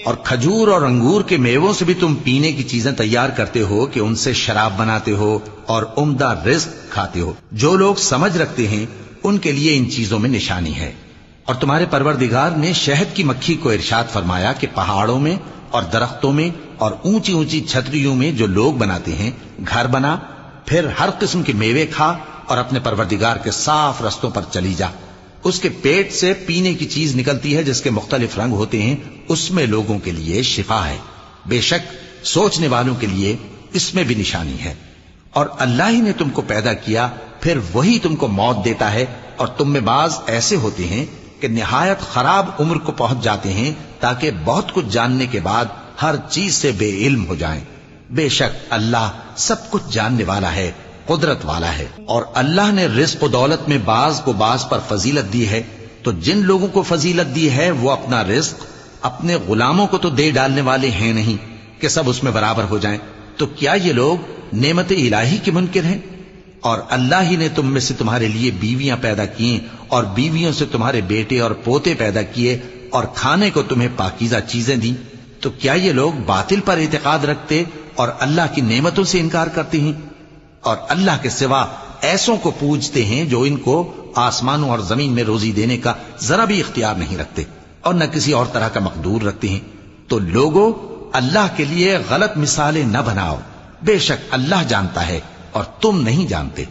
اور کھجور اور انگور کے میووں سے بھی تم پینے کی چیزیں تیار کرتے ہو کہ ان سے شراب بناتے ہو اور عمدہ رزق کھاتے ہو۔ جو لوگ سمجھ رکھتے ہیں ان کے لیے ان چیزوں میں نشانی ہے۔ اور تمہارے پروردگار نے شہد کی مکھی کو ارشاد فرمایا کہ پہاڑوں میں اور درختوں میں اور اونچی اونچی چھتریوں میں جو لوگ بناتے ہیں گھر بنا، پھر ہر قسم کے میوے کھا اور اپنے پروردگار کے صاف رستوں پر چلی جا۔ اس کے پیٹ سے پینے کی چیز نکلتی ہے جس کے مختلف رنگ ہوتے ہیں، اس میں لوگوں کے لیے شفا ہے۔ بے شک سوچنے والوں کے لیے اس میں بھی نشانی ہے۔ اور اللہ ہی نے تم کو پیدا کیا، پھر وہی تم کو موت دیتا ہے، اور تم میں بعض ایسے ہوتے ہیں کہ نہایت خراب عمر کو پہنچ جاتے ہیں تاکہ بہت کچھ جاننے کے بعد ہر چیز سے بے علم ہو جائیں۔ بے شک اللہ سب کچھ جاننے والا ہے، قدرت والا ہے۔ اور اللہ نے رزق و دولت میں بعض کو بعض پر فضیلت دی ہے، تو جن لوگوں کو فضیلت دی ہے وہ اپنا رزق اپنے غلاموں کو تو دے ڈالنے والے ہیں نہیں کہ سب اس میں برابر ہو جائیں۔ تو کیا یہ لوگ نعمت الہی کے منکر ہیں؟ اور اللہ ہی نے تم میں سے تمہارے لیے بیویاں پیدا کی اور بیویوں سے تمہارے بیٹے اور پوتے پیدا کیے اور کھانے کو تمہیں پاکیزہ چیزیں دیں۔ تو کیا یہ لوگ باطل پر اعتقاد رکھتے اور اللہ کی نعمتوں سے انکار کرتے ہیں؟ اور اللہ کے سوا ایسوں کو پوجتے ہیں جو ان کو آسمانوں اور زمین میں روزی دینے کا ذرا بھی اختیار نہیں رکھتے اور نہ کسی اور طرح کا مقدور رکھتے ہیں۔ تو لوگوں اللہ کے لیے غلط مثالیں نہ بناؤ، بے شک اللہ جانتا ہے اور تم نہیں جانتے۔